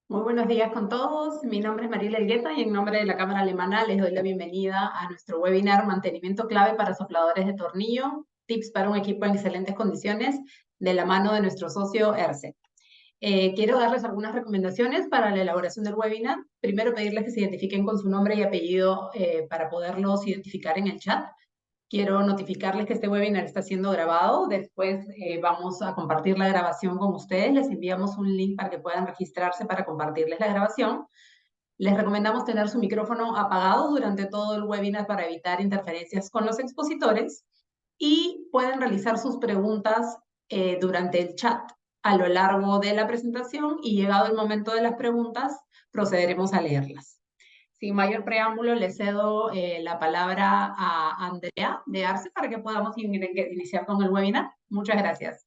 Muy buenos días con todos. Mi nombre es Mariela Elgueta y en nombre de la Cámara Alemana les doy la bienvenida a nuestro webinar Mantenimiento clave para sopladores de tornillo, tips para un equipo en excelentes condiciones, de la mano de nuestro socio ERSE. Quiero darles algunas recomendaciones para la elaboración del webinar. Primero, pedirles que se identifiquen con su nombre y apellido para poderlos identificar en el chat. Quiero notificarles que este webinar está siendo grabado. Después vamos a compartir la grabación con ustedes. Les enviamos un link para que puedan registrarse para compartirles la grabación. Les recomendamos tener su micrófono apagado durante todo el webinar para evitar interferencias con los expositores. Y pueden realizar sus preguntas durante el chat a lo largo de la presentación y llegado el momento de las preguntas, procederemos a leerlas. Sin mayor preámbulo, le cedo la palabra a Andrea de Arce para que podamos iniciar con el webinar. Muchas gracias.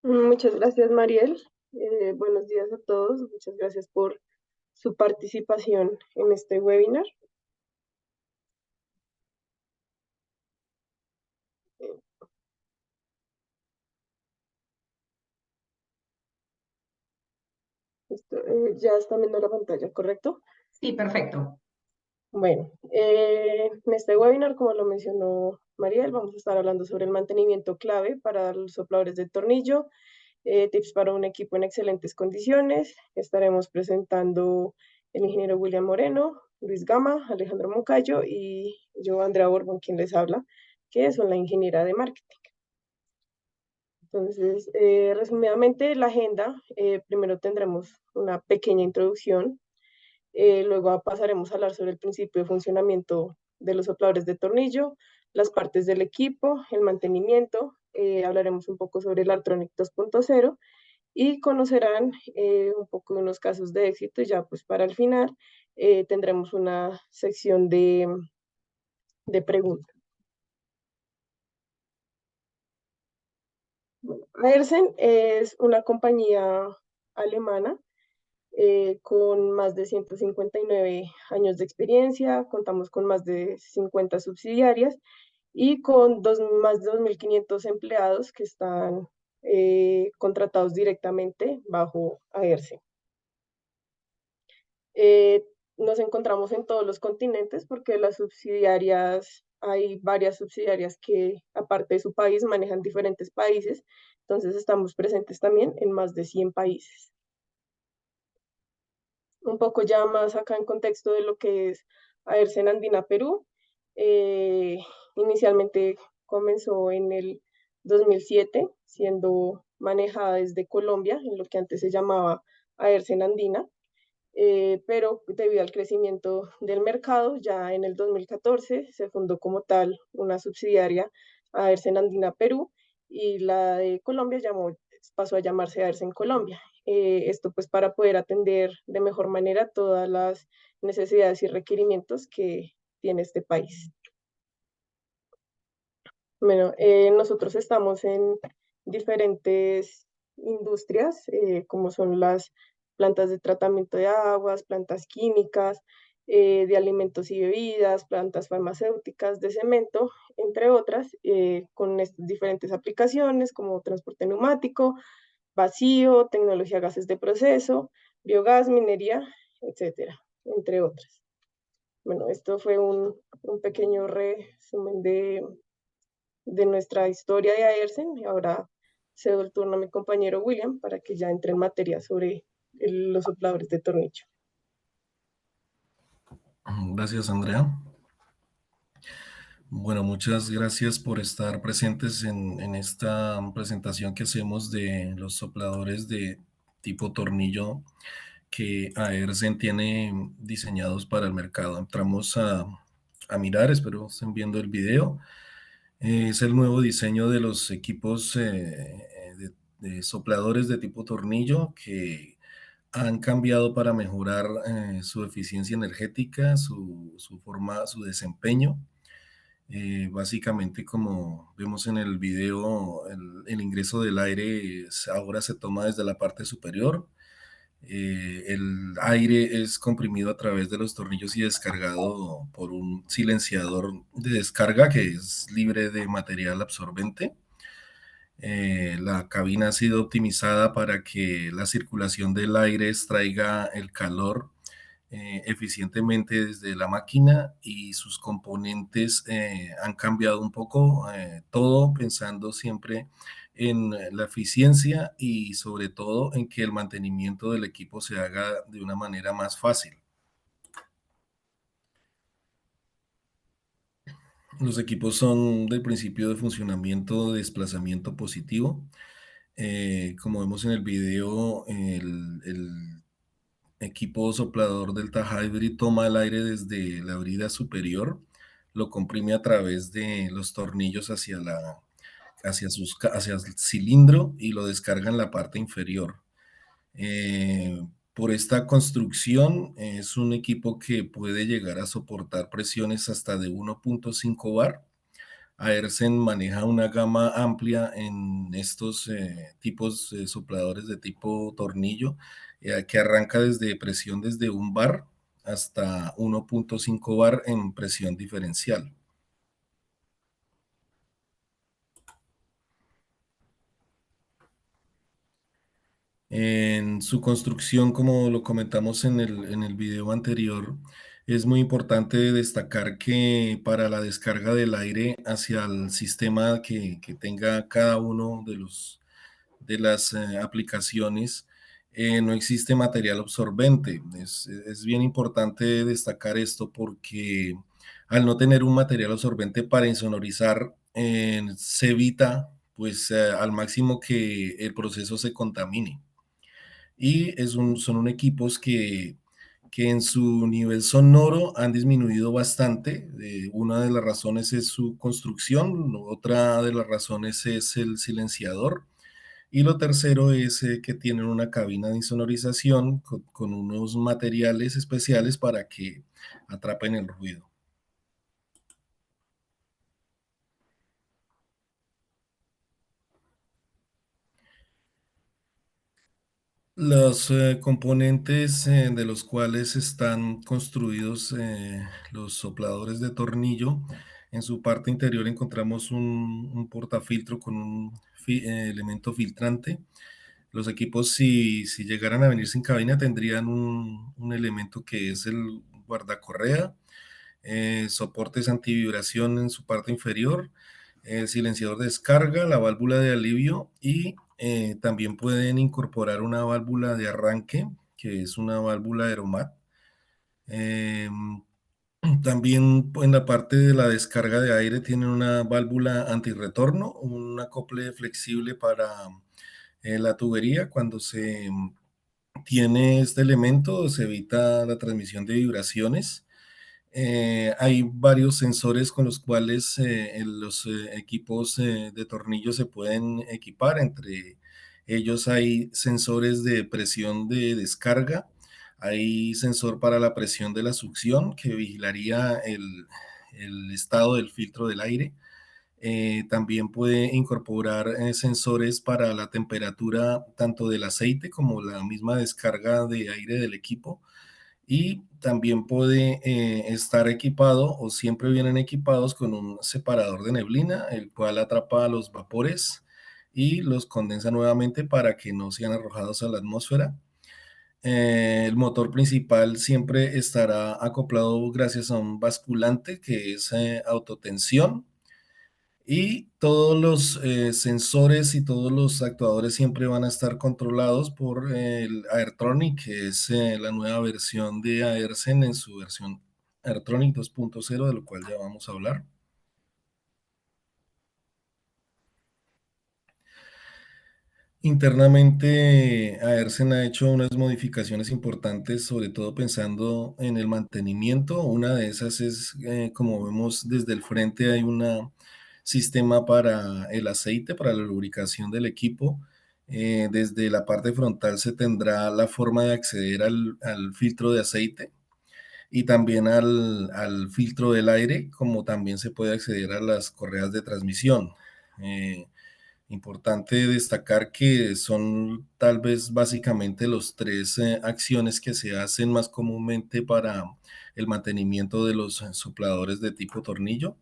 Muchas gracias, Mariel. Buenos días a todos. Muchas gracias por su participación en este webinar. Ya están viendo la pantalla, ¿correcto? Sí, perfecto. Bueno, en este webinar, como lo mencionó Mariel, vamos a estar hablando sobre el mantenimiento clave para los sopladores de tornillo, tips para un equipo en excelentes condiciones. Estaremos presentando el ingeniero William Moreno, Luis Gama, Alejandro Moncayo y yo, Andrea Borbón, quien les habla, que es la ingeniera de marketing. Entonces, resumidamente, la agenda, primero tendremos una pequeña introducción, luego pasaremos a hablar sobre el principio de funcionamiento de los sopladores de tornillo, las partes del equipo, el mantenimiento, hablaremos un poco sobre el Artronic 2.0 y conocerán un poco de unos casos de éxito. Y ya pues para el final tendremos una sección de preguntas. Bueno, Aersen es una compañía alemana con más de 159 años de experiencia, contamos con más de 50 subsidiarias y con más de 2.500 empleados que están contratados directamente bajo AERCE. Nos encontramos en todos los continentes porque las subsidiarias, hay varias subsidiarias que aparte de su país manejan diferentes países, entonces estamos presentes también en más de 100 países. Un poco ya más acá en contexto de lo que es Aersen Andina Perú. Inicialmente comenzó en el 2007, siendo manejada desde Colombia, en lo que antes se llamaba Aersen Andina, pero debido al crecimiento del mercado, ya en el 2014 se fundó como tal una subsidiaria Aersen Andina Perú y la de Colombia pasó a llamarse Aersen Colombia. Esto pues para poder atender de mejor manera todas las necesidades y requerimientos que tiene este país. Bueno, nosotros estamos en diferentes industrias, como son las plantas de tratamiento de aguas, plantas químicas, de alimentos y bebidas, plantas farmacéuticas, de cemento, entre otras, con estas diferentes aplicaciones como transporte neumático, vacío, tecnología gases de proceso, biogás, minería, etcétera, entre otras. Bueno, esto fue un pequeño resumen de nuestra historia de Aersen. Y ahora cedo el turno a mi compañero William para que ya entre en materia sobre los sopladores de tornillo. Gracias, Andrea. Bueno, muchas gracias por estar presentes en esta presentación que hacemos de los sopladores de tipo tornillo que Aersen tiene diseñados para el mercado. Entramos a mirar, espero estén viendo el video. Es el nuevo diseño de los equipos de sopladores de tipo tornillo que han cambiado para mejorar su eficiencia energética, su forma, su desempeño. Básicamente, como vemos en el video, el ingreso del aire ahora se toma desde la parte superior. El aire es comprimido a través de los tornillos y descargado por un silenciador de descarga que es libre de material absorbente. La cabina ha sido optimizada para que la circulación del aire extraiga el calor eficientemente desde la máquina, y sus componentes han cambiado un poco, todo pensando siempre en la eficiencia y sobre todo en que el mantenimiento del equipo se haga de una manera más fácil. Los equipos son del principio de funcionamiento de desplazamiento positivo. Como vemos en el video, el equipo soplador Delta Hybrid toma el aire desde la brida superior, lo comprime a través de los tornillos hacia el cilindro y lo descarga en la parte inferior. Por esta construcción es un equipo que puede llegar a soportar presiones hasta de 1.5 bar. Aersen maneja una gama amplia en estos tipos de sopladores de tipo tornillo, que arranca desde presión desde 1 bar hasta 1.5 bar en presión diferencial. En su construcción, como lo comentamos en el video anterior, es muy importante destacar que para la descarga del aire hacia el sistema que tenga cada uno de las aplicaciones, no existe material absorbente. Es bien importante destacar esto porque al no tener un material absorbente para insonorizar, se evita pues al máximo que el proceso se contamine. Y son equipos que en su nivel sonoro han disminuido bastante. Una de las razones es su construcción, otra de las razones es el silenciador, y lo tercero es que tienen una cabina de insonorización con unos materiales especiales para que atrapen el ruido. Los componentes de los cuales están construidos los sopladores de tornillo, en su parte interior encontramos un portafiltro con un elemento filtrante. Los equipos, si llegaran a venir sin cabina, tendrían un elemento que es el guardacorrea, soportes antivibración en su parte inferior, el silenciador de descarga, la válvula de alivio, y también pueden incorporar una válvula de arranque, que es una válvula Aeromat. Eh, También en la parte de la descarga de aire tienen una válvula antirretorno, un acople flexible para la tubería. Cuando se tiene este elemento, se evita la transmisión de vibraciones. Hay varios sensores con los cuales los equipos de tornillo se pueden equipar. Entre ellos hay sensores de presión de descarga, hay sensor para la presión de la succión que vigilaría el estado del filtro del aire. También puede incorporar sensores para la temperatura tanto del aceite como la misma descarga de aire del equipo. Y también puede estar equipado o siempre vienen equipados con un separador de neblina, el cual atrapa los vapores y los condensa nuevamente para que no sean arrojados a la atmósfera. El motor principal siempre estará acoplado gracias a un basculante que es autotensión, y todos los sensores y todos los actuadores siempre van a estar controlados por el Airtronic, que es la nueva versión de Airsen en su versión Airtronic 2.0, de lo cual ya vamos a hablar. Internamente, Aersen ha hecho unas modificaciones importantes, sobre todo pensando en el mantenimiento. Una de esas es, como vemos desde el frente, hay un sistema para el aceite, para la lubricación del equipo. Desde la parte frontal se tendrá la forma de acceder al filtro de aceite y también al filtro del aire, como también se puede acceder a las correas de transmisión. Eh, Importante destacar que son tal vez básicamente los tres acciones que se hacen más comúnmente para el mantenimiento de los sopladores de tipo tornillo.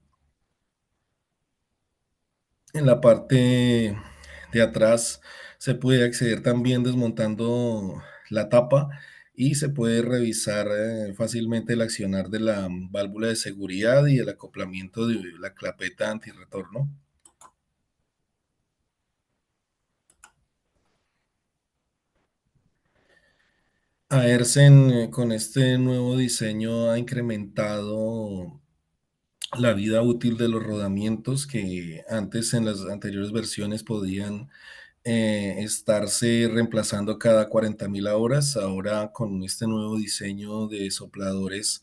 En la parte de atrás se puede acceder también desmontando la tapa y se puede revisar fácilmente el accionar de la válvula de seguridad y el acoplamiento de la clapeta antirretorno. Aersen con este nuevo diseño ha incrementado la vida útil de los rodamientos que antes en las anteriores versiones podían estarse reemplazando cada 40.000 horas. Ahora con este nuevo diseño de sopladores,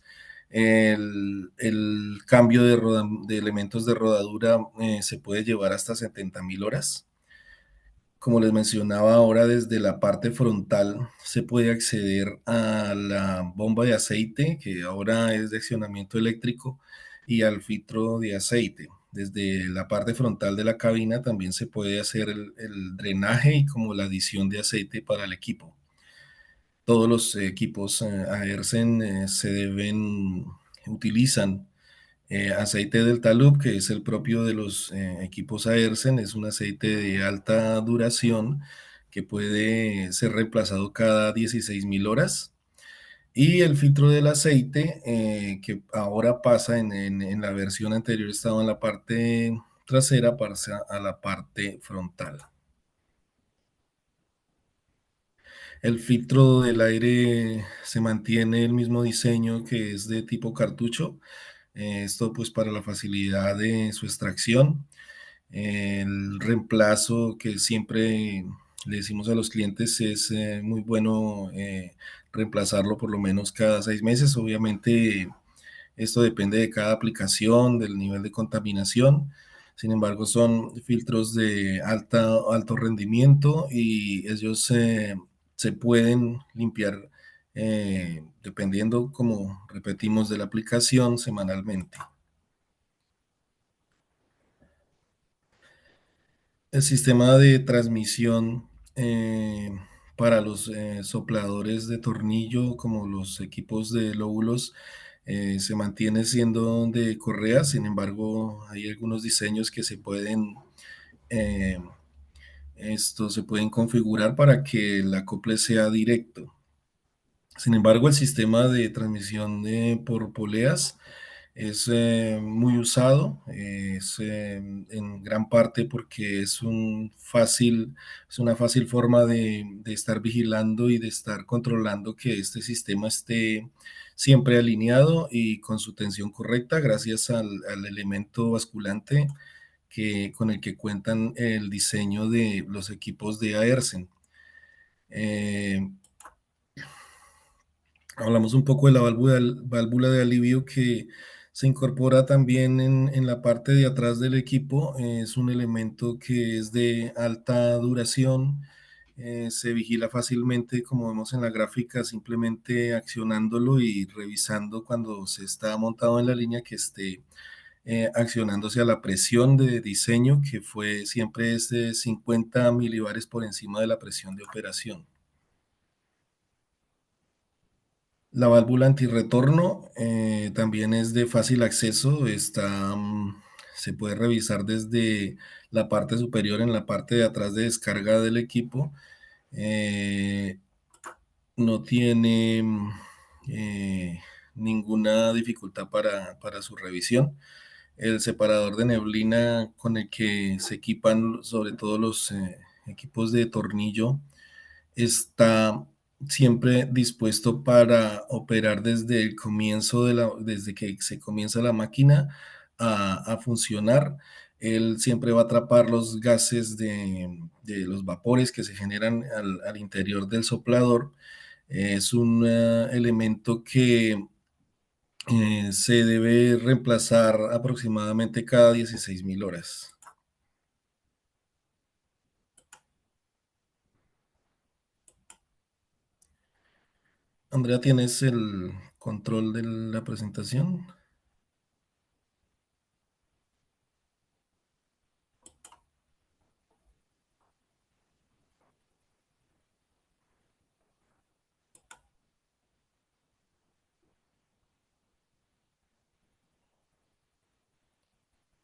el cambio de elementos de rodadura se puede llevar hasta 70.000 horas. Como les mencionaba, ahora desde la parte frontal se puede acceder a la bomba de aceite, que ahora es de accionamiento eléctrico, y al filtro de aceite. Desde la parte frontal de la cabina también se puede hacer el drenaje y como la adición de aceite para el equipo. Todos los equipos Aersen utilizan aceite del Talub, que es el propio de los equipos Aersen, es un aceite de alta duración que puede ser reemplazado cada 16.000 horas. Y el filtro del aceite, que ahora pasa en la versión anterior, estaba en la parte trasera, pasa a la parte frontal. El filtro del aire se mantiene el mismo diseño, que es de tipo cartucho. Esto pues para la facilidad de su extracción. El reemplazo que siempre le decimos a los clientes es muy bueno reemplazarlo por lo menos cada 6 meses. Obviamente esto depende de cada aplicación, del nivel de contaminación. Sin embargo, son filtros de alto rendimiento y ellos se pueden limpiar dependiendo, como repetimos, de la aplicación semanalmente. El sistema de transmisión para los sopladores de tornillo, como los equipos de lóbulos, se mantiene siendo de correa. Sin embargo, hay algunos diseños que eh, se pueden configurar para que el acople sea directo. Sin embargo, el sistema de transmisión por poleas es muy usado, es en gran parte porque es una fácil forma de estar vigilando y de estar controlando que este sistema esté siempre alineado y con su tensión correcta gracias al elemento basculante con el que cuentan el diseño de los equipos de Aersen. Eh, Hablamos un poco de la válvula de alivio que se incorpora también en la parte de atrás del equipo. Es un elemento que es de alta duración. Se vigila fácilmente, como vemos en la gráfica, simplemente accionándolo y revisando cuando se está montado en la línea que esté accionándose a la presión de diseño, que siempre es de 50 milibares por encima de la presión de operación. La válvula antirretorno también es de fácil acceso, se puede revisar desde la parte superior en la parte de atrás de descarga del equipo. No tiene ninguna dificultad para su revisión. El separador de neblina con el que se equipan sobre todo los equipos de tornillo está siempre dispuesto para operar desde el comienzo desde que se comienza la máquina a funcionar. Él siempre va a atrapar los gases de los vapores que se generan al interior del soplador. Es un elemento que se debe reemplazar aproximadamente cada 16.000 horas. Andrea, ¿tienes el control de la presentación?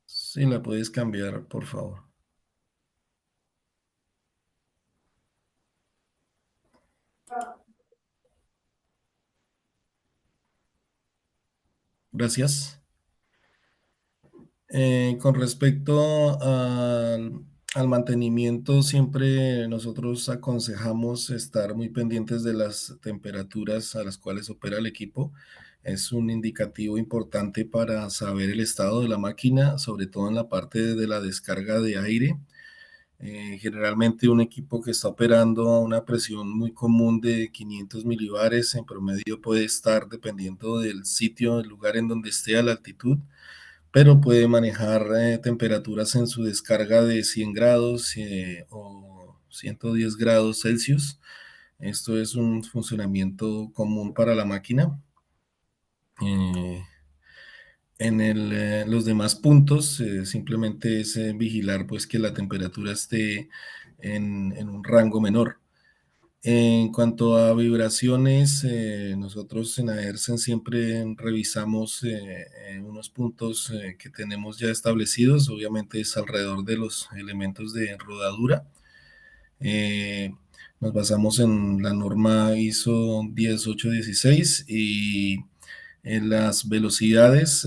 Sí, la puedes cambiar, por favor. Gracias. Con respecto al mantenimiento, siempre nosotros aconsejamos estar muy pendientes de las temperaturas a las cuales opera el equipo. Es un indicativo importante para saber el estado de la máquina, sobre todo en la parte de la descarga de aire. Generalmente un equipo que está operando a una presión muy común de 500 milibares en promedio puede estar, dependiendo del sitio, del lugar en donde esté, a la altitud, pero puede manejar temperaturas en su descarga de 100 grados o 110 grados Celsius. Esto es un funcionamiento común para la máquina. Eh, los demás puntos, simplemente es vigilar pues que la temperatura esté en un rango menor. En cuanto a vibraciones, nosotros en Aersen siempre revisamos unos puntos que tenemos ya establecidos. Obviamente es alrededor de los elementos de rodadura. Eh, Nos basamos en la norma ISO 10816 y en las velocidades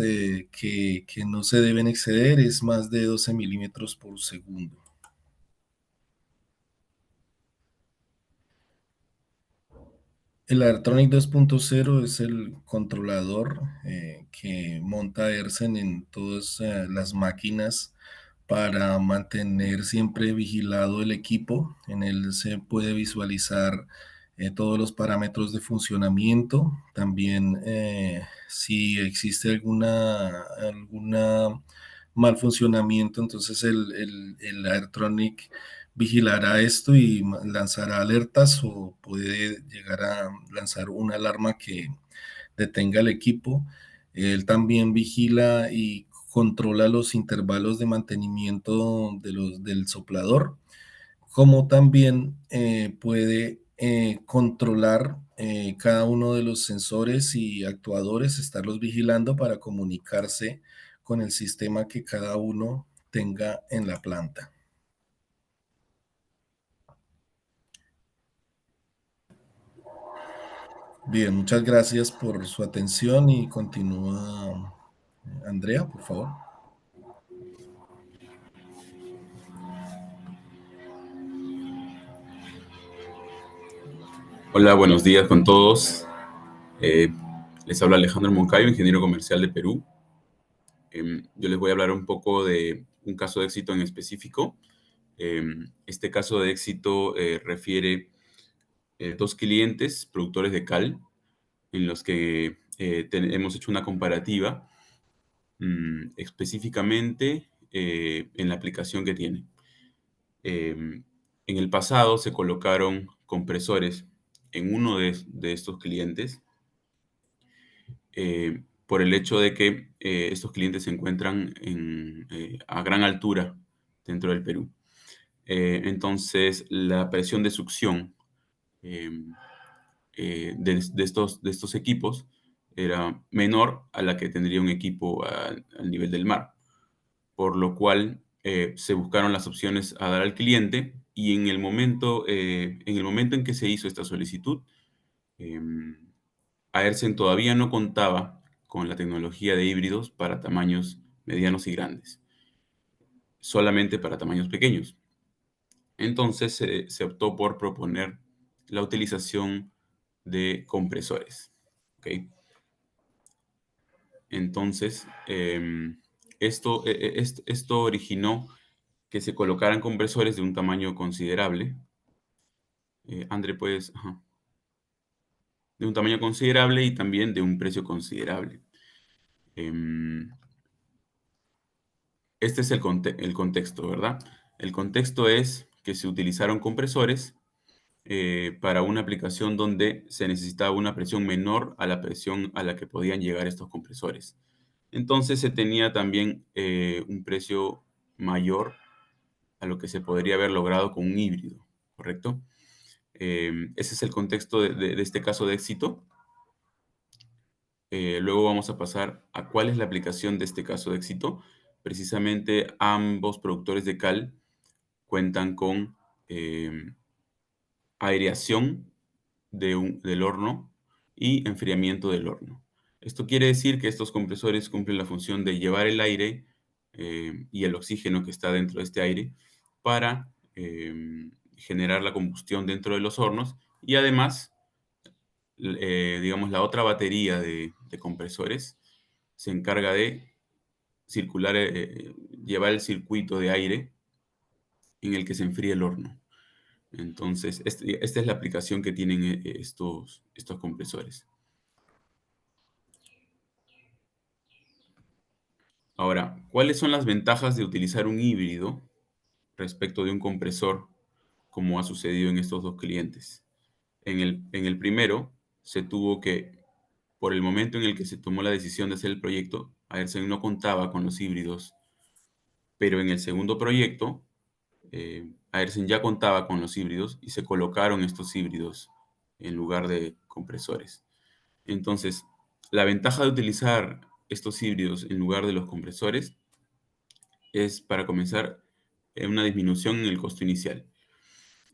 que no se deben exceder es más de 12 milímetros por segundo. El Airtronic 2.0 es el controlador que monta Ersen en todas las máquinas para mantener siempre vigilado el equipo. En él se puede visualizar todos los parámetros de funcionamiento. También si existe alguna mal funcionamiento, entonces el Airtronic vigilará esto y lanzará alertas o puede llegar a lanzar una alarma que detenga el equipo. Él también vigila y controla los intervalos de mantenimiento del soplador, como también puede controlar cada uno de los sensores y actuadores, estarlos vigilando para comunicarse con el sistema que cada uno tenga en la planta. Bien, muchas gracias por su atención y continúa Andrea, por favor. Hola, buenos días con todos. Les habla Alejandro Moncayo, ingeniero comercial de Perú. Yo les voy a hablar un poco de un caso de éxito en específico. Este caso de éxito refiere dos clientes, productores de cal, en los que hemos hecho una comparativa específicamente en la aplicación que tiene. En el pasado se colocaron compresores en uno de estos clientes por el hecho de que estos clientes se encuentran a gran altura dentro del Perú. Entonces, la presión de succión de estos equipos era menor a la que tendría un equipo al nivel del mar, por lo cual se buscaron las opciones a dar al cliente y en el momento en que se hizo esta solicitud, Aersen todavía no contaba con la tecnología de híbridos para tamaños medianos y grandes, solamente para tamaños pequeños. Entonces se optó por proponer la utilización de compresores. ¿Okay? Entonces, esto originó que se colocaran compresores de un tamaño considerable. André, pues, ajá. De un tamaño considerable y también de un precio considerable. Este es el contexto, ¿verdad? El contexto es que se utilizaron compresores para una aplicación donde se necesitaba una presión menor a la presión a la que podían llegar estos compresores. Entonces se tenía también un precio mayor a lo que se podría haber logrado con un híbrido, ¿correcto? Ese es el contexto de este caso de éxito. Luego vamos a pasar a cuál es la aplicación de este caso de éxito. Precisamente ambos productores de cal cuentan con aireación del horno y enfriamiento del horno. Esto quiere decir que estos compresores cumplen la función de llevar el aire y el oxígeno que está dentro de este aire para generar la combustión dentro de los hornos y además, digamos, la otra batería de compresores se encarga de circular, llevar el circuito de aire en el que se enfría el horno. Entonces, esta es la aplicación que tienen estos compresores. Ahora, ¿cuáles son las ventajas de utilizar un híbrido respecto de un compresor, como ha sucedido en estos dos clientes? En el primero, se tuvo que, por el momento en el que se tomó la decisión de hacer el proyecto, Aersen no contaba con los híbridos, pero en el segundo proyecto, Aersen ya contaba con los híbridos y se colocaron estos híbridos en lugar de compresores. Entonces, la ventaja de utilizar estos híbridos en lugar de los compresores es, para comenzar, una disminución en el costo inicial.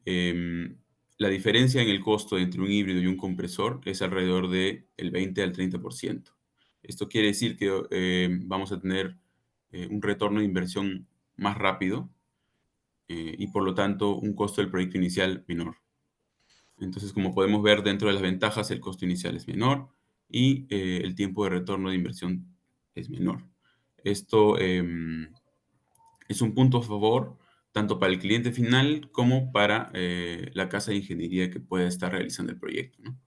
La diferencia en el costo entre un híbrido y un compresor es alrededor del 20 al 30%. Esto quiere decir que vamos a tener un retorno de inversión más rápido y por lo tanto un costo del proyecto inicial menor. Entonces, como podemos ver, dentro de las ventajas el costo inicial es menor y el tiempo de retorno de inversión es menor. Esto es un punto a favor tanto para el cliente final como para la casa de ingeniería que pueda estar realizando el proyecto, ¿no?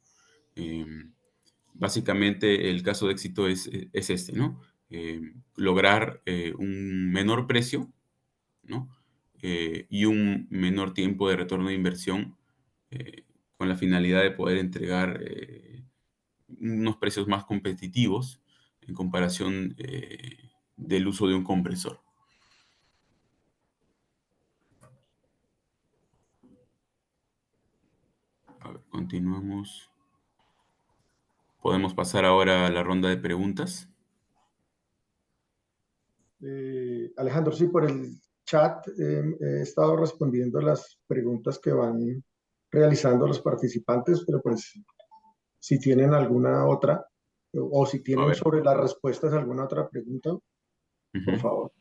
Básicamente, el caso de éxito es este, ¿no? Lograr un menor precio, ¿no? Y un menor tiempo de retorno de inversión con la finalidad de poder entregar unos precios más competitivos en comparación del uso de un compresor. A ver, continuamos. Podemos pasar ahora a la ronda de preguntas. Alejandro, sí, por el chat he estado respondiendo las preguntas que van realizando los participantes, pero pues si tienen alguna otra o si tienen sobre las respuestas alguna otra pregunta, por favor.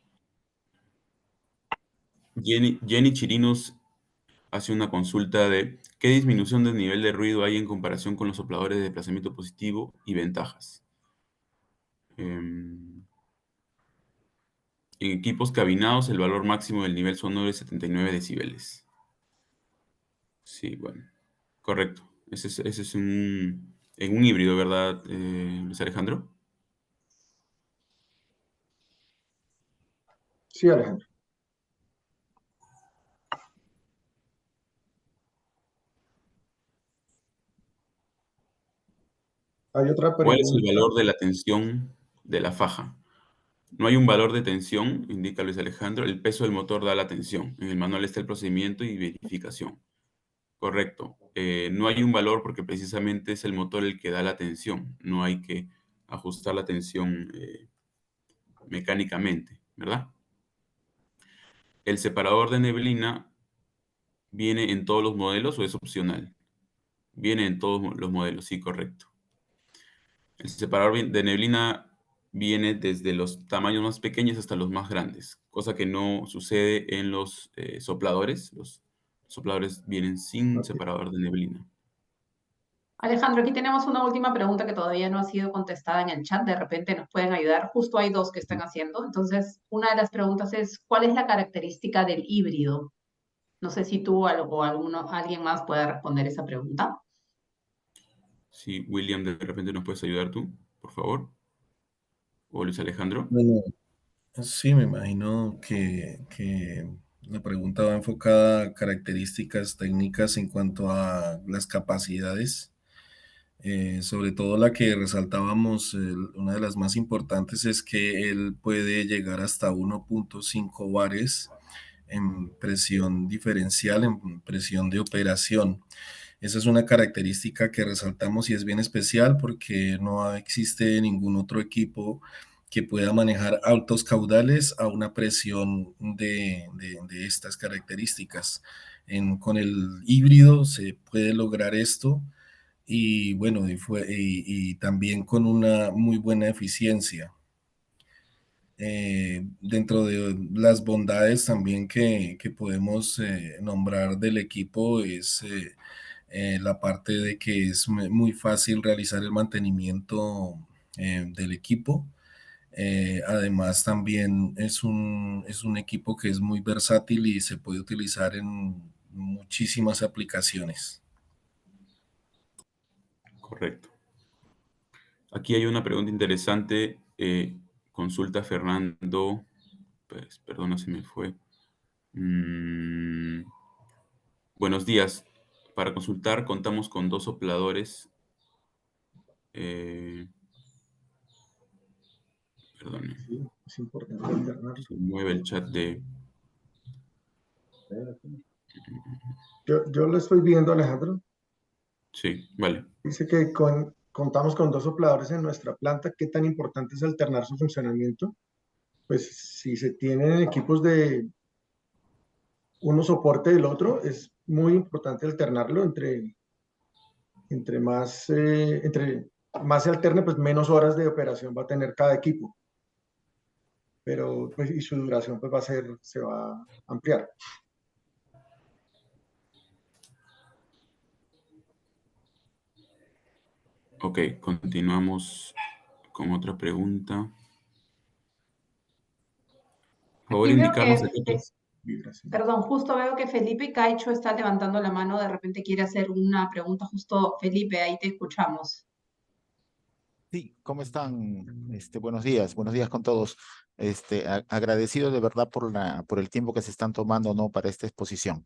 Jenny Chirinos hace una consulta de ¿qué disminución del nivel de ruido hay en comparación con los sopladores de desplazamiento positivo y ventajas? En equipos cabinados el valor máximo del nivel sonoro es 79 decibeles. Sí, bueno, correcto. Ese es en un híbrido, ¿verdad, Luis Alejandro? Sí, Alejandro. Hay otra pregunta. ¿Cuál es el valor de la tensión de la faja. No hay un valor de tensión, indica Luis Alejandro. El peso del motor da la tensión. En el manual está el procedimiento y verificación. Correcto. No hay un valor porque precisamente es el motor el que da la tensión. No hay que ajustar la tensión mecánicamente, ¿verdad? ¿El separador de neblina viene en todos los modelos o es opcional? Viene en todos los modelos, sí, correcto. El separador de neblina viene desde los tamaños más pequeños hasta los más grandes, cosa que no sucede en los sopladores. Los sopladores vienen sin Ok. separador de neblina. Alejandro, aquí tenemos una última pregunta que todavía no ha sido contestada en el chat. De repente nos pueden ayudar. Justo hay dos que están haciendo. Entonces, una de las preguntas es, ¿cuál es la característica del híbrido? No sé si tú o alguien más puede responder esa pregunta. Sí, William, de repente nos puedes ayudar tú, por favor. O Luis Alejandro. Bueno, sí, me imagino que la pregunta va enfocada a características técnicas en cuanto a las capacidades. Sobre todo la que resaltábamos, una de las más importantes es que él puede llegar hasta 1.5 bares en presión diferencial, en presión de operación. Esa es una característica que resaltamos y es bien especial porque no existe ningún otro equipo que pueda manejar altos caudales a una presión de estas características. Con el híbrido se puede lograr esto y bueno, y también con una muy buena eficiencia. Dentro de las bondades también que podemos nombrar del equipo es la parte de que es muy fácil realizar el mantenimiento del equipo. Además, también es un equipo que es muy versátil y se puede utilizar en muchísimas aplicaciones. Correcto. Aquí hay una pregunta interesante. Consulta Fernando. Pues, perdona, se me fue. Buenos días. Para consultar, contamos con 2 sopladores. Perdone, Sí, es importante alternarlo. se mueve el chat de... Yo lo estoy viendo, Alejandro. Sí, vale. Dice que contamos con 2 sopladores en nuestra planta. ¿Qué tan importante es alternar su funcionamiento? Pues si se tienen equipos de uno soporte del otro, es muy importante alternarlo entre más se alterne, pues menos horas de operación va a tener cada equipo. Pero, pues, y su duración pues se va a ampliar. Ok, continuamos con otra pregunta. Por favor, Aquí veo indicarnos de que, qué otras... Vibración. perdón, justo veo que Felipe Caicho está levantando la mano. De repente quiere hacer una pregunta. Justo, Felipe, ahí te escuchamos. Sí, ¿cómo están? Buenos días con todos. Agradecido de verdad por el tiempo que se están tomando, ¿no? Para esta exposición.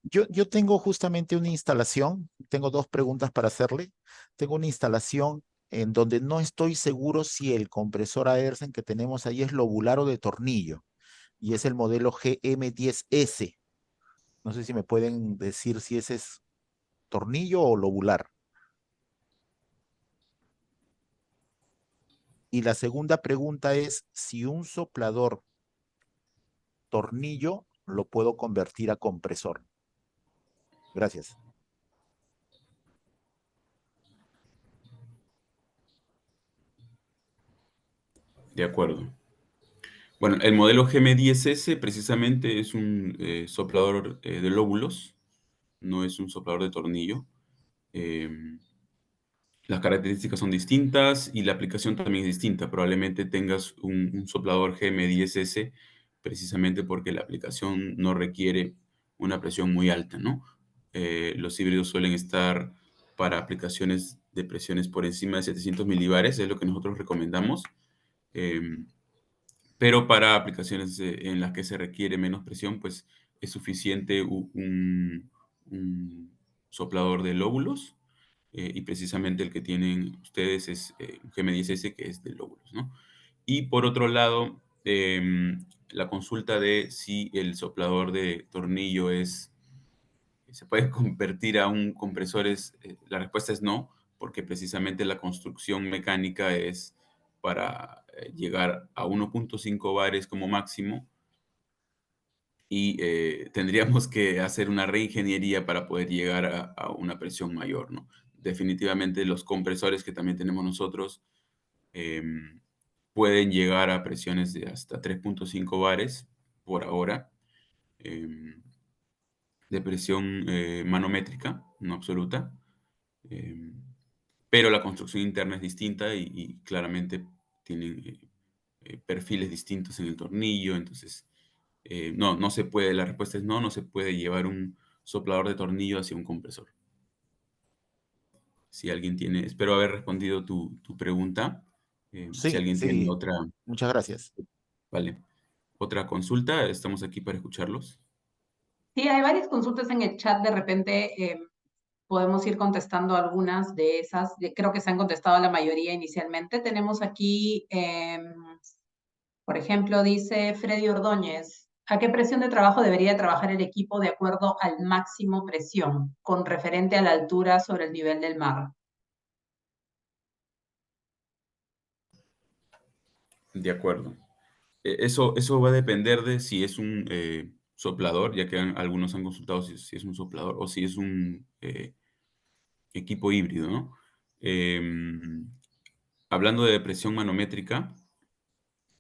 Yo tengo justamente una instalación, tengo 2 preguntas para hacerle. Tengo una instalación en donde no estoy seguro si el compresor Aersen que tenemos ahí es lobular o de tornillo, y es el modelo GM10S. No sé si me pueden decir si ese es tornillo o lobular. Y la segunda pregunta es si un soplador tornillo lo puedo convertir a compresor. Gracias. De acuerdo. Bueno, el modelo GM10S precisamente es un soplador de lóbulos, no es un soplador de tornillo. Las características son distintas y la aplicación también es distinta. Probablemente tengas un soplador GM10S precisamente porque la aplicación no requiere una presión muy alta, ¿no? Los híbridos suelen estar para aplicaciones de presiones por encima de 700 milibares, es lo que nosotros recomendamos. Pero para aplicaciones en las que se requiere menos presión, pues es suficiente un soplador de lóbulos. y precisamente el que tienen ustedes es un GM10S, que es de lóbulos, ¿no? Y por otro lado, la consulta de si el soplador de tornillo se puede convertir a un compresor, la respuesta es no, porque precisamente la construcción mecánica es para llegar a 1.5 bares como máximo, y tendríamos que hacer una reingeniería para poder llegar a una presión mayor, ¿no? Definitivamente los compresores que también tenemos nosotros pueden llegar a presiones de hasta 3.5 bares por hora, de presión manométrica, no absoluta, pero la construcción interna es distinta y claramente tienen perfiles distintos en el tornillo. Entonces no, no se puede, la respuesta es no, no se puede llevar un soplador de tornillo hacia un compresor. Si alguien tiene, espero haber respondido tu pregunta. Si Sí, alguien tiene sí, otra, muchas gracias. vale, otra consulta, estamos aquí para escucharlos. Sí, hay varias consultas en el chat, de repente podemos ir contestando algunas de esas. Creo que se han contestado la mayoría inicialmente. Tenemos aquí, por ejemplo, dice Freddy Ordóñez, ¿a qué presión de trabajo debería trabajar el equipo de acuerdo al máximo presión, con referente a la altura sobre el nivel del mar? De acuerdo. Eso va a depender de si es un soplador, ya que algunos han consultado si es un soplador o si es un equipo híbrido, ¿no? Hablando de presión manométrica,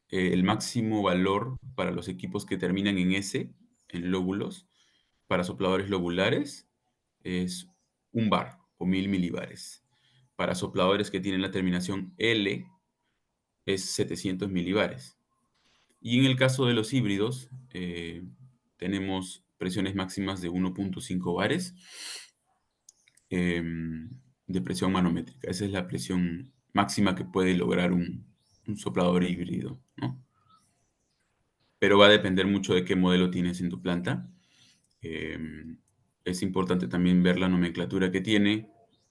el máximo valor para los equipos que terminan en S, en lóbulos, para sopladores lobulares, es 1 bar o 1000 milibares. Para sopladores que tienen la terminación L, es 700 milibares. Y en el caso de los híbridos, tenemos presiones máximas de 1.5 bares de presión manométrica. Esa es la presión máxima que puede lograr un soplador híbrido, ¿no? Pero va a depender mucho de qué modelo tienes en tu planta. Es importante también ver la nomenclatura que tiene,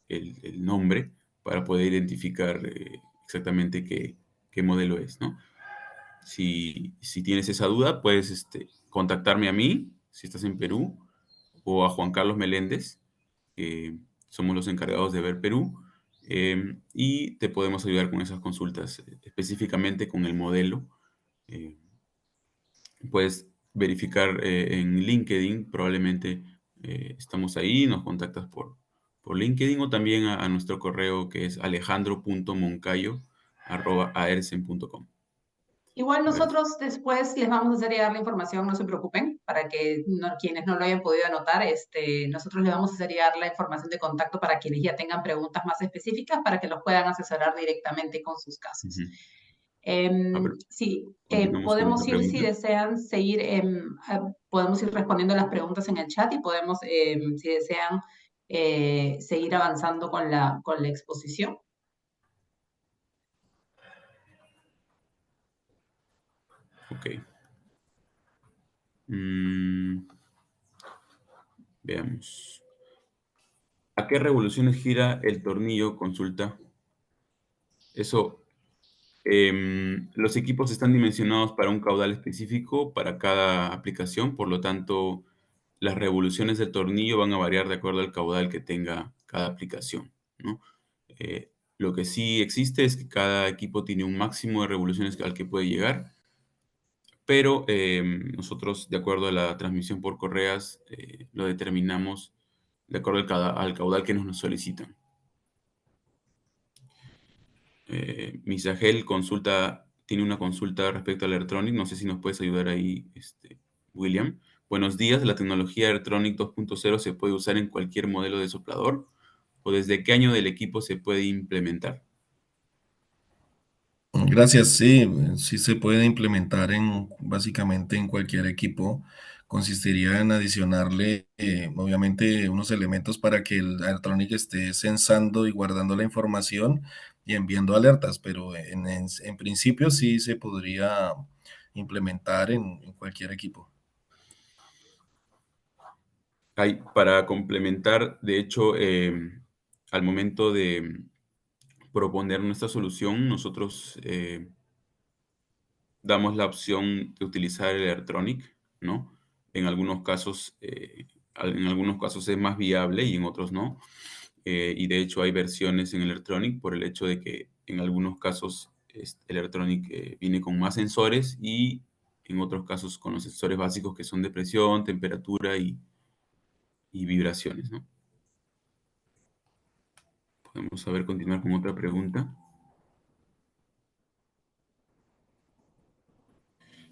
el nombre, para poder identificar exactamente qué modelo es, ¿no? Si tienes esa duda, puedes contactarme a mí, si estás en Perú, o a Juan Carlos Meléndez, que somos los encargados de ver Perú, y te podemos ayudar con esas consultas, específicamente con el modelo. Eh, Puedes verificar en LinkedIn, probablemente estamos ahí, nos contactas por LinkedIn, o también a nuestro correo, que es alejandro.moncayo@aersen.com. Igual A ver, nosotros después les vamos a hacer llegar la información, no se preocupen, para que quienes no lo hayan podido anotar, nosotros les vamos a hacer llegar la información de contacto para quienes ya tengan preguntas más específicas, para que los puedan asesorar directamente con sus casos. ujú. A ver, Sí, continuamos con otra podemos ir, si pregunta. desean seguir, podemos ir respondiendo las preguntas en el chat, y podemos, si desean, seguir avanzando con la exposición. Ok. Veamos. ¿A qué revoluciones gira el tornillo? Consulta. Eso, los equipos están dimensionados para un caudal específico para cada aplicación, por lo tanto, las revoluciones del tornillo van a variar de acuerdo al caudal que tenga cada aplicación, ¿no? Lo que sí existe es que cada equipo tiene un máximo de revoluciones al que puede llegar, pero nosotros, de acuerdo a la transmisión por correas, lo determinamos de acuerdo al caudal que nos solicitan. Misagel tiene una consulta respecto al Airtronic. No sé si nos puedes ayudar ahí, William. Buenos días. ¿La tecnología Airtronic 2.0 se puede usar en cualquier modelo de soplador? ¿O desde qué año del equipo se puede implementar? Gracias, sí, sí se puede implementar básicamente en cualquier equipo. Consistiría en adicionarle, obviamente, unos elementos para que el Airtronic esté sensando y guardando la información y enviando alertas, pero en principio sí se podría implementar en cualquier equipo. Para complementar, de hecho, al momento de proponer nuestra solución, nosotros damos la opción de utilizar el Electronic, ¿no? En algunos casos es más viable y en otros no. Y de hecho hay versiones en Electronic por el hecho de que en algunos casos el Electronic viene con más sensores y en otros casos con los sensores básicos que son de presión, temperatura y vibraciones, ¿no? Podemos continuar con otra pregunta.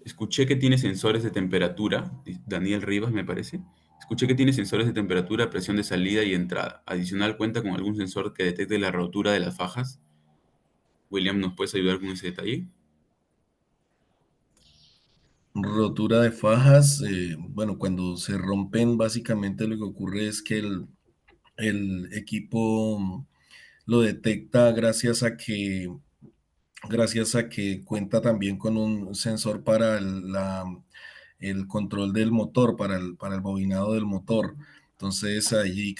Escuché que tiene sensores de temperatura, Daniel Rivas me parece. Escuché que tiene sensores de temperatura, presión de salida y entrada. Adicional, ¿cuenta con algún sensor que detecte la rotura de las fajas? William, ¿nos puedes ayudar con ese detalle? Rotura de fajas, bueno, cuando se rompen, básicamente lo que ocurre es que el equipo lo detecta gracias a que cuenta también con un sensor para el control del motor, para el bobinado del motor. Entonces allí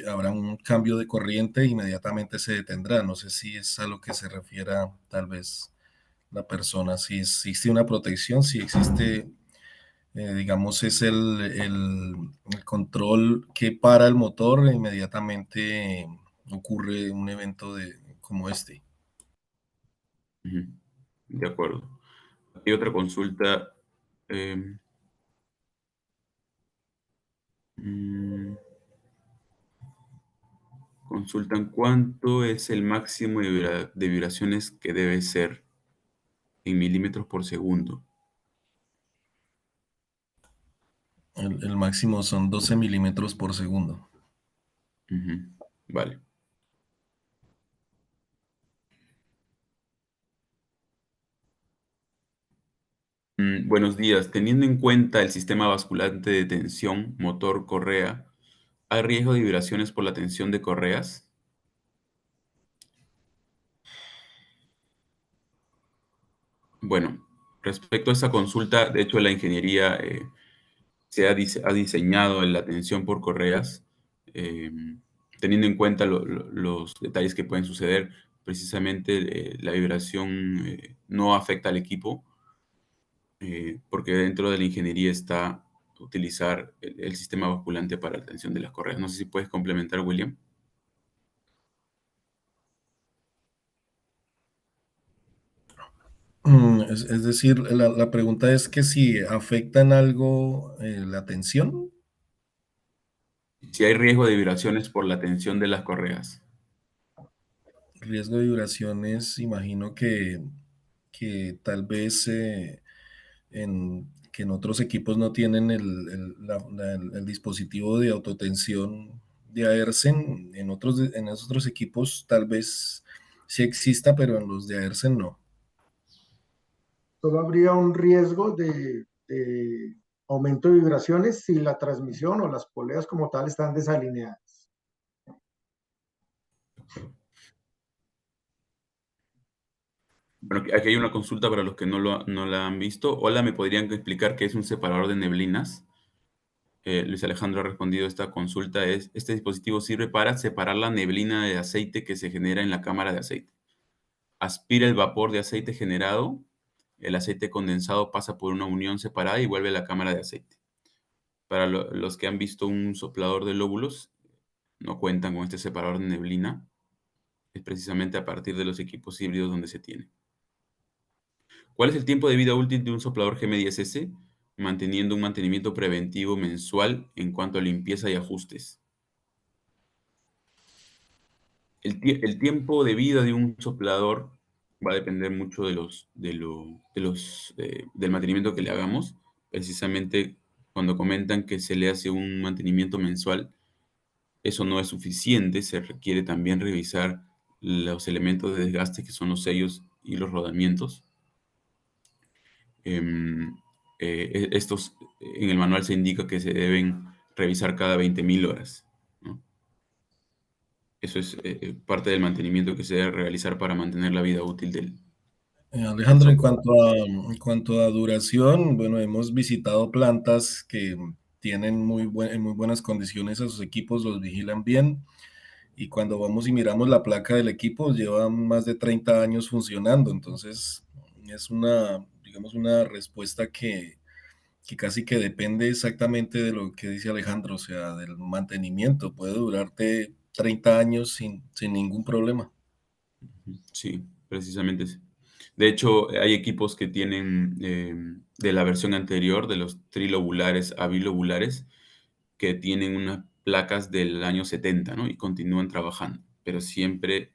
habrá un cambio de corriente e inmediatamente se detendrá. No sé si es a lo que se refiera tal vez la persona, si existe una protección, si existe, digamos, es el control que para el motor e inmediatamente ocurre un evento como este. Ujú. De acuerdo. Hay otra consulta. eh, mm, Consultan cuánto es el máximo de vibraciones que debe ser en milímetros por segundo. El máximo son 12 milímetros por segundo. Ujú. Vale. Buenos días. Teniendo en cuenta el sistema basculante de tensión, motor, correa, ¿hay riesgo de vibraciones por la tensión de correas? Bueno, respecto a esa consulta, de hecho la ingeniería ha diseñado la tensión por correas, eh, teniendo en cuenta los detalles que pueden suceder. Precisamente la vibración no afecta al equipo, porque dentro de la ingeniería está utilizar el sistema basculante para la tensión de las correas. No sé si puedes complementar, William. Es decir, la pregunta es que si afecta en algo la tensión. Si hay riesgo de vibraciones por la tensión de las correas. Riesgo de vibraciones, imagino que tal vez que en otros equipos no tienen el dispositivo de autotensión de Aersen, en otros equipos tal vez sí exista, pero en los de Aersen no. Solo habría un riesgo de aumento de vibraciones si la transmisión o las poleas como tal están desalineadas. Bueno, aquí hay una consulta para los que no la han visto. Hola, ¿me podrían explicar qué es un separador de neblinas? Luis Alejandro ha respondido a esta consulta. Este dispositivo sirve para separar la neblina de aceite que se genera en la cámara de aceite. Aspira el vapor de aceite generado, el aceite condensado pasa por una unión separada y vuelve a la cámara de aceite. Para los que han visto un soplador de lóbulos, no cuentan con este separador de neblina. Es precisamente a partir de los equipos híbridos donde se tiene. ¿Cuál es el tiempo de vida útil de un soplador GM10S? Manteniendo un mantenimiento preventivo mensual en cuanto a limpieza y ajustes. El tiempo de vida de un soplador va a depender mucho del mantenimiento que le hagamos. Precisamente cuando comentan que se le hace un mantenimiento mensual, eso no es suficiente. Se requiere también revisar los elementos de desgaste que son los sellos y los rodamientos. Em, Estos en el manual se indica que se deben revisar cada 20.000 horas, ¿no? Eso es parte del mantenimiento que se debe realizar para mantener la vida útil del Alejandro, software. en cuanto a duración, bueno, hemos visitado plantas que tienen en muy buenas condiciones a sus equipos, los vigilan bien y cuando vamos y miramos la placa del equipo, lleva más de 30 años funcionando. Entonces, es digamos, una respuesta que casi que depende exactamente de lo que dice Alejandro, o sea, del mantenimiento. Puede durarte 30 años sin ningún problema. Sí, precisamente. Sí. De hecho, hay equipos que tienen de la versión anterior, de los trilobulares a bilobulares, que tienen unas placas del año 70, ¿no? Y continúan trabajando, pero siempre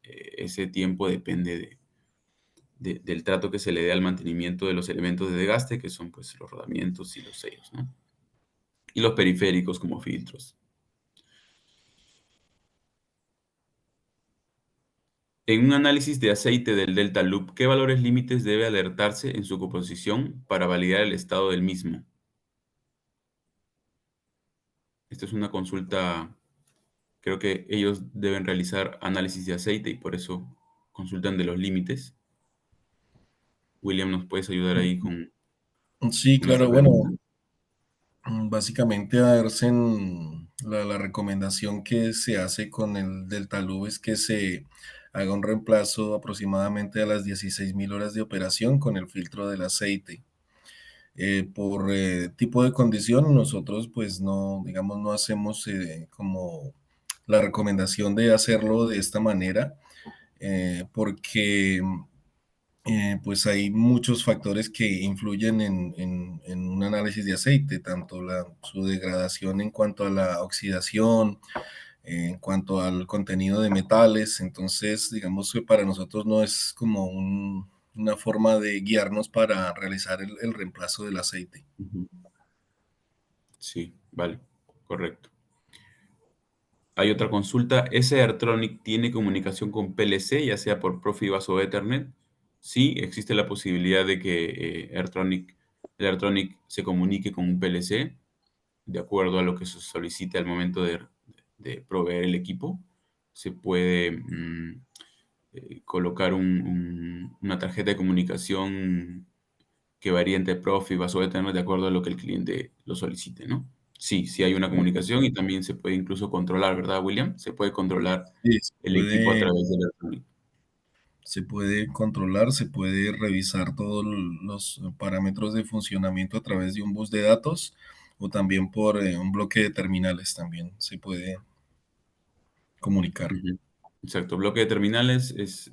ese tiempo depende del trato que se le dé al mantenimiento de los elementos de desgaste, que son pues los rodamientos y los sellos, ¿no? Y los periféricos como filtros. En un análisis de aceite del Delta Loop, ¿qué valores límites debe alertarse en su composición para validar el estado del mismo? Esta es una consulta, creo que ellos deben realizar análisis de aceite y por eso consultan de los límites. William, ¿nos puedes ayudar ahí Sí, con esta claro, bueno, pregunta? básicamente la recomendación que se hace con el Deltalube es que se haga un reemplazo aproximadamente a las 16.000 horas de operación con el filtro del aceite. Por tipo de condición, nosotros pues no, digamos, no hacemos como la recomendación de hacerlo de esta manera, porque pues hay muchos factores que influyen en un análisis de aceite, tanto su degradación en cuanto a la oxidación, en cuanto al contenido de metales. Entonces, digamos que para nosotros no es como una forma de guiarnos para realizar el reemplazo del aceite. Ujú. Sí, vale, correcto. Hay otra consulta. ¿Ese Airtronic tiene comunicación con PLC, ya sea por Profibus o Ethernet? Sí, existe la posibilidad de que el Airtronic se comunique con un PLC, de acuerdo a lo que se solicite al momento de proveer el equipo. Se puede colocar una tarjeta de comunicación que varía entre Profibus o Ethernet de acuerdo a lo que el cliente lo solicite, ¿no? Sí, sí hay una comunicación y también se puede incluso controlar, ¿verdad, William? Se puede controlar Sí, el equipo a través del Airtronic. se puede controlar, se puede revisar todos los parámetros de funcionamiento a través de un bus de datos o también por un bloque de terminales también se puede comunicar. Ujú. Exacto. Bloque de terminales es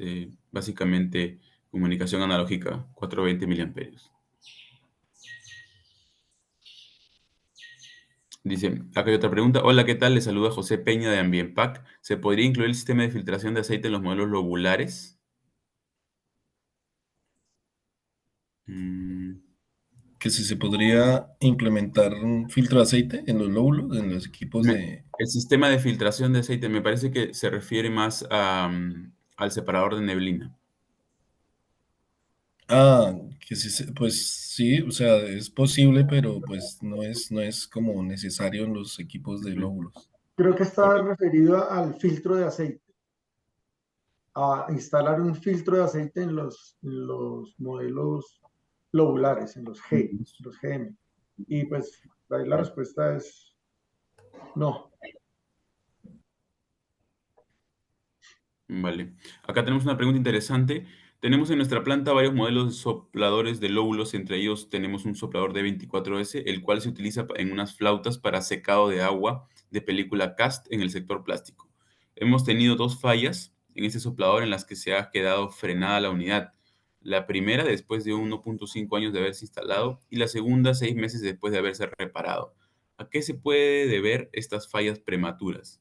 básicamente comunicación analógica, 420 miliamperios. Dice, acá hay otra pregunta. Hola, ¿qué tal? Le saluda José Peña de Ambienpac. ¿Se podría incluir el sistema de filtración de aceite en los modelos lobulares? Mm, Que si se podría implementar un filtro de aceite en los lóbulos, en los equipos de... el sistema de filtración de aceite me parece que se refiere más al separador de neblina. Ah, que sí, pues sí, o sea, es posible, pero pues no es como necesario en los equipos de Ujú, lóbulos. Creo que está correcto. referido al filtro de aceite, a instalar un filtro de aceite en los modelos lobulares, en Ujú, los GM. Y pues ahí la respuesta es no. vale. Acá tenemos una pregunta interesante. Tenemos en nuestra planta varios modelos de sopladores de lóbulos, entre ellos tenemos un soplador de 24S, el cual se utiliza en unas flautas para secado de agua de película cast en el sector plástico. Hemos tenido dos fallas en este soplador en las que se ha quedado frenada la unidad. La primera después de 1.5 años de haberse instalado y la segunda 6 meses después de haberse reparado. ¿A qué se puede deber estas fallas prematuras?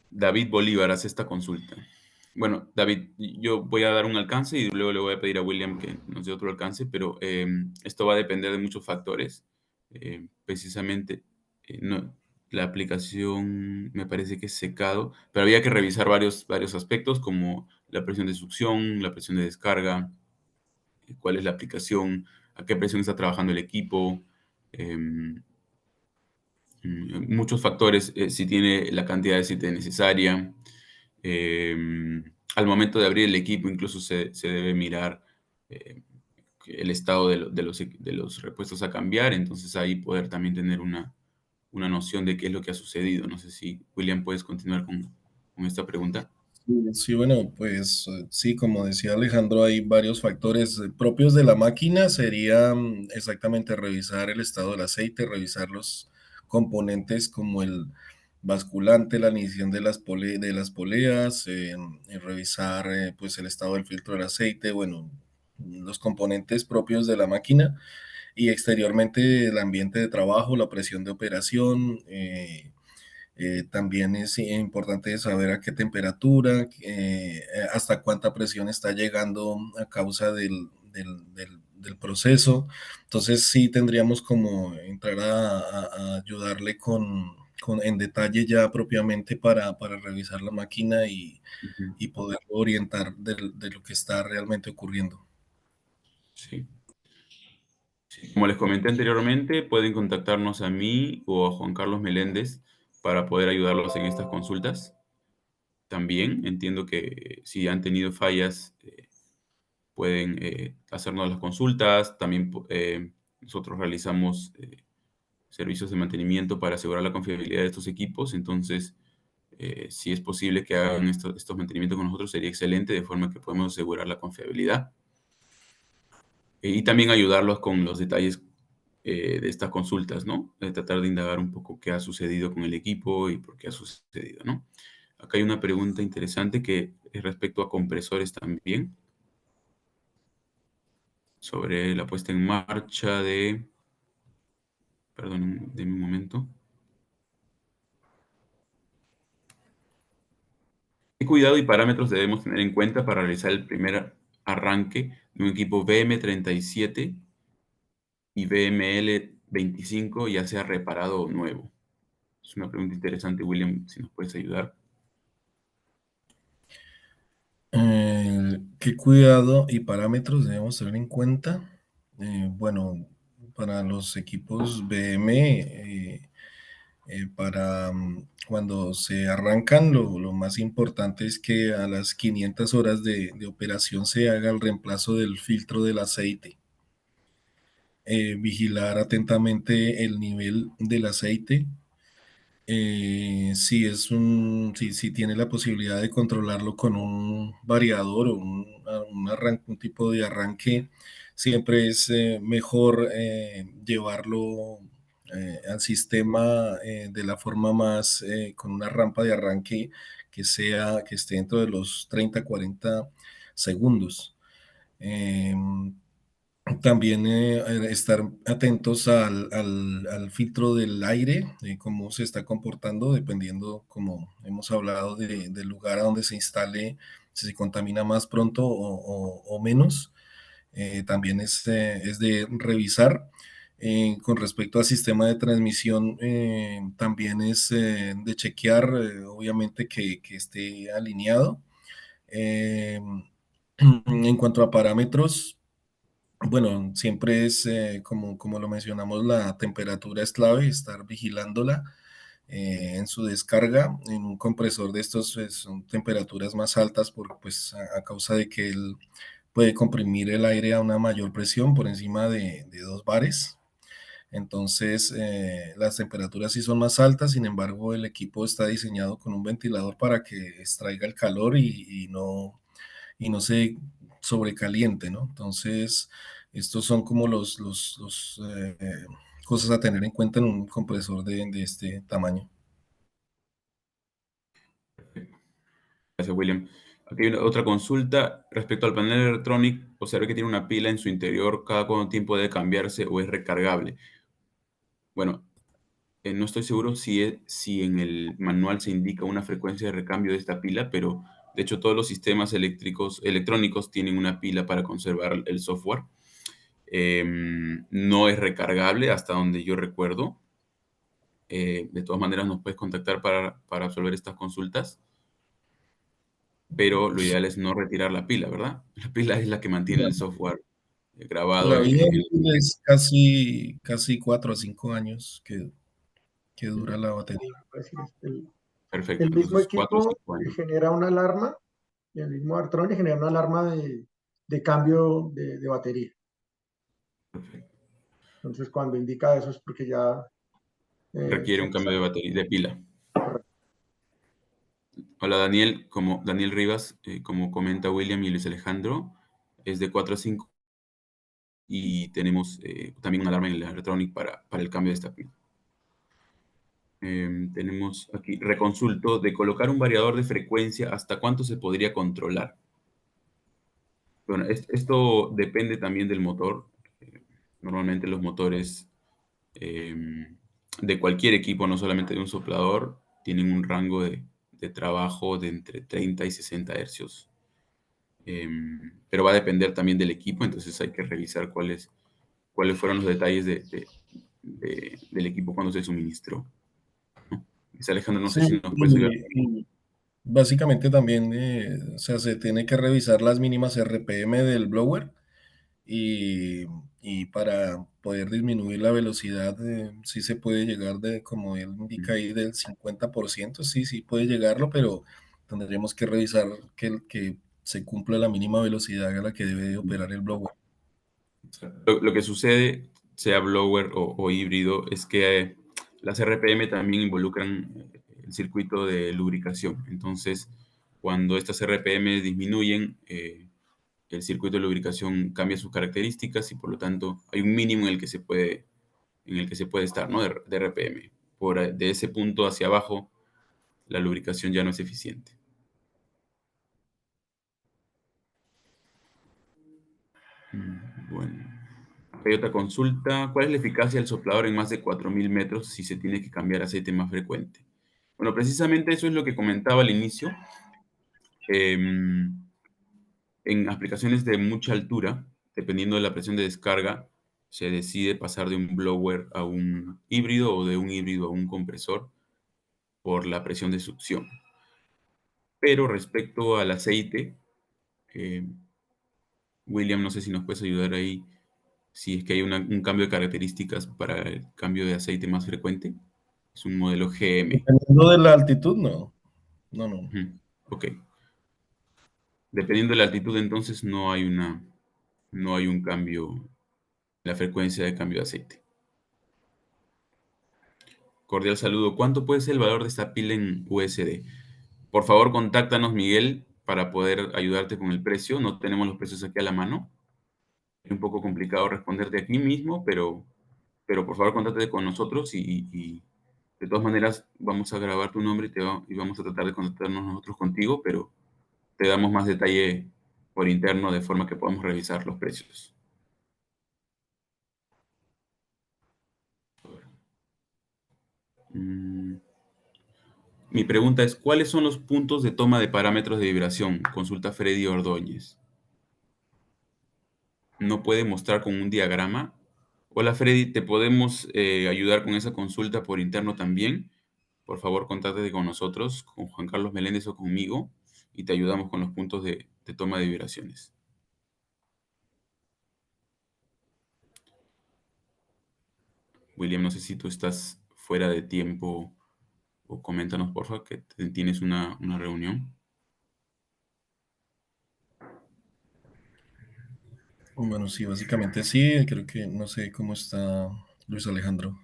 David Bolívar hace esta consulta. Bueno, David, yo voy a dar un alcance y luego le voy a pedir a William que nos dé otro alcance, pero esto va a depender de muchos factores. Precisamente, la aplicación me parece que es secado, pero había que revisar varios aspectos como la presión de succión, la presión de descarga, cuál es la aplicación, a qué presión está trabajando el equipo, em, muchos factores, si tiene la cantidad de aceite necesaria. Eh, Al momento de abrir el equipo, incluso se debe mirar eh, el estado de los repuestos a cambiar, entonces ahí poder también tener una noción de qué es lo que ha sucedido. No sé si, William, puedes continuar con esta pregunta. Sí, bueno, pues sí, como decía Alejandro, hay varios factores propios de la máquina. Sería exactamente revisar el estado del aceite, revisar los componentes como el basculante, la ignición de de las poleas, revisar pues el estado del filtro del aceite, bueno, los componentes propios de la máquina y exteriormente el ambiente de trabajo, la presión de operación. También es importante saber a qué temperatura, hasta cuánta presión está llegando a causa del proceso. Entonces sí tendríamos como entrar a ayudarle en detalle ya propiamente para revisar la máquina Ujú. y poder orientar de lo que está realmente ocurriendo. Sí. Sí. Como les comenté anteriormente, pueden contactarnos a mí o a Juan Carlos Meléndez para poder ayudarlos en estas consultas. También entiendo que si han tenido fallas, pueden hacernos las consultas. También nosotros realizamos servicios de mantenimiento para asegurar la confiabilidad de estos equipos. Entonces, si es posible que hagan estos mantenimientos con nosotros, sería excelente, de forma que podemos asegurar la confiabilidad. Y también ayudarlos con los detalles de estas consultas, ¿no? De tratar de indagar un poco qué ha sucedido con el equipo y por qué ha sucedido, ¿no? Acá hay una pregunta interesante que es respecto a compresores también, sobre la puesta en marcha de... Perdón, denme un momento. ¿Qué cuidado y parámetros debemos tener en cuenta para realizar el primer arranque de un equipo BM37 y BML25, ya sea reparado o nuevo? Es una pregunta interesante, William, si nos puedes ayudar. ¿Qué cuidado y parámetros debemos tener en cuenta? Bueno, para los equipos BM, cuando se arrancan, lo más importante es que a las 500 horas de operación se haga el reemplazo del filtro del aceite. Vigilar atentamente el nivel del aceite. Si tiene la posibilidad de controlarlo con un variador o un tipo de arranque, siempre es mejor llevarlo al sistema de la forma más, con una rampa de arranque que esté dentro de los 30-40 segundos. También estar atentos al filtro del aire, cómo se está comportando, dependiendo, como hemos hablado, del lugar a donde se instale, si se contamina más pronto o menos. También es de revisar. Con respecto al sistema de transmisión, también es de chequear, obviamente, que esté alineado. Eh, en cuanto a parámetros, bueno, siempre es, como lo mencionamos, la temperatura es clave, estar vigilándola en su descarga. En un compresor de estos son temperaturas más altas pues, a causa de que él puede comprimir el aire a una mayor presión por encima de 2 bares. Entonces, las temperaturas sí son más altas, sin embargo, el equipo está diseñado con un ventilador para que extraiga el calor y no se sobrecaliente, ¿no? Entonces, estos son como cosas a tener en cuenta en un compresor de este tamaño. Gracias, William. Aquí hay otra consulta respecto al panel electrónico. Observé que tiene una pila en su interior. ¿Cada cuánto tiempo debe cambiarse o es recargable? Bueno, no estoy seguro si en el manual se indica una frecuencia de recambio de esta pila, pero de hecho todos los sistemas electrónicos tienen una pila para conservar el software. No es recargable hasta donde yo recuerdo. De todas maneras nos puedes contactar para absolver estas consultas, pero lo ideal es no retirar la pila, ¿verdad? La pila es la que mantiene el software grabado La vida en... útil es casi 4 a 5 años que Sí, dura la batería. así es. Perfecto, El mismo entonces 4 o equipo 5 años. genera una alarma, y el mismo Artronic genera una alarma de cambio de batería. Perfecto. Entonces, cuando indica eso es porque ya Requiere un cambio de batería, de pila. Hola Daniel, como Daniel Rivas, como comenta William y Luis Alejandro, es de 4 a 5 y tenemos también una alarma en el electronic para el cambio de esta pila. Tenemos aquí, reconsulto, de colocar un variador de frecuencia, ¿hasta cuánto se podría controlar? Bueno, esto depende también del motor. Normalmente los motores de cualquier equipo, no solamente de un soplador, tienen un rango de trabajo de entre 30 y 60 hercios. Pero va a depender también del equipo, entonces hay que revisar cuáles fueron los detalles del equipo cuando se suministró, ¿no? Alejandro, no sé Sí, si nos puedes ayudar. y básicamente también, o sea, se tiene que revisar las mínimas RPM del blower y, y para poder disminuir la velocidad, sí se puede llegar como él indica ahí, del 50%, sí puede llegarlo, pero tendremos que revisar que se cumpla la mínima velocidad a la que debe de operar el blower. Lo que sucede, sea blower o híbrido, es que las RPM también involucran el circuito de lubricación. Entonces, cuando estas RPM disminuyen, el circuito de lubricación cambia sus características y por lo tanto hay un mínimo en el que se puede estar, ¿no? de RPM. De ese punto hacia abajo, la lubricación ya no es eficiente. Bueno. Hay otra consulta. ¿Cuál es la eficacia del soplador en más de 4.000 metros si se tiene que cambiar aceite más frecuente? Bueno, precisamente eso es lo que comentaba al inicio. En aplicaciones de mucha altura, dependiendo de la presión de descarga, se decide pasar de un blower a un híbrido o de un híbrido a un compresor por la presión de succión. Pero respecto al aceite, William, no sé si nos puedes ayudar ahí, si es que hay un cambio de características para el cambio de aceite más frecuente. Es un modelo GM. Dependiendo de la altitud, no. No. Ok. Dependiendo de la altitud, entonces no hay un cambio en la frecuencia de cambio de aceite. Cordial saludo. ¿Cuánto puede ser el valor de esta pila en USD? Por favor, contáctanos, Miguel, para poder ayudarte con el precio. No tenemos los precios aquí a la mano. Es un poco complicado responderte aquí mismo, pero por favor, contáctate con nosotros y de todas maneras vamos a grabar tu nombre y vamos a tratar de contactarnos nosotros contigo, pero te damos más detalle por interno de forma que podamos revisar los precios. Mi pregunta es, ¿cuáles son los puntos de toma de parámetros de vibración? Consulta Freddy Ordóñez. ¿No puede mostrar con un diagrama? Hola Freddy, ¿te podemos ayudar con esa consulta por interno también? Por favor, contáctate con nosotros, con Juan Carlos Meléndez o conmigo, y te ayudamos con los puntos de toma de vibraciones. William, no sé si tú estás fuera de tiempo o coméntanos, por favor, que tienes una reunión. Bueno, sí, básicamente sí, creo que no sé cómo está Luis Alejandro.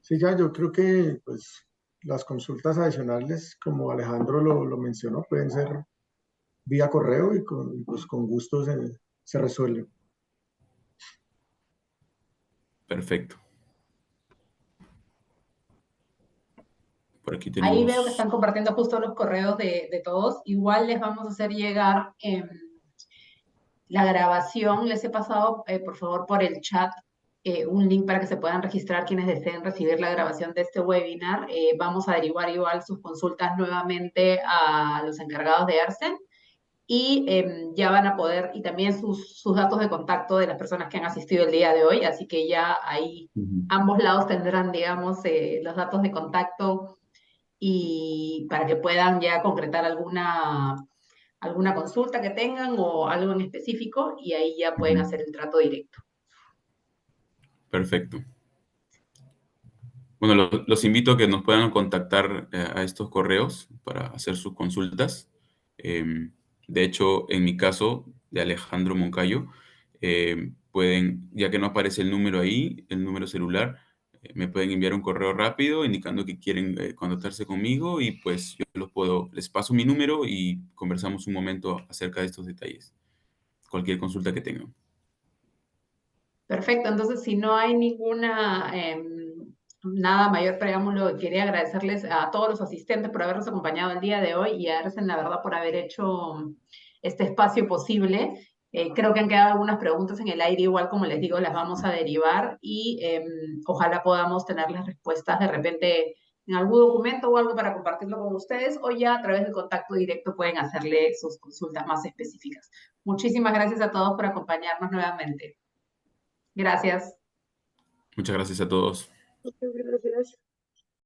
Sí, ya, yo creo que pues las consultas adicionales, como Alejandro lo mencionó, pueden ser vía correo y pues con gusto se resuelve. Perfecto. Por aquí Ahí veo que tenemos... están compartiendo justo los correos de todos. Igual les vamos a hacer llegar la grabación. Les he pasado, por favor, por el chat un link para que se puedan registrar quienes deseen recibir la grabación de este webinar. Vamos a averiguar igual sus consultas nuevamente a los encargados de ARSEN y ya van a poder, y también sus datos de contacto de las personas que han asistido el día de hoy, así que ya ahí ambos lados tendrán, digamos, los datos de contacto y para que puedan ya concretar alguna consulta que tengan o algo en específico y ahí ya pueden hacer el trato directo. Perfecto. Bueno, los invito a que nos puedan contactar a estos correos para hacer sus consultas. De hecho, en mi caso, de Alejandro Moncayo, pueden, ya que no aparece el número ahí, el número celular, me pueden enviar un correo rápido indicando que quieren contactarse conmigo y pues yo les paso mi número y conversamos un momento acerca de estos detalles. Cualquier consulta que tengan. Perfecto, entonces si no hay nada mayor preámbulo, quería agradecerles a todos los asistentes por habernos acompañado el día de hoy y a Ersen, la verdad, por haber hecho este espacio posible. Creo que han quedado algunas preguntas en el aire, igual como les digo, las vamos a derivar y ojalá podamos tener las respuestas de repente en algún documento o algo para compartirlo con ustedes, o ya a través del contacto directo pueden hacerle sus consultas más específicas. Muchísimas gracias a todos por acompañarnos nuevamente. Gracias. Muchas gracias a todos. Muchas gracias.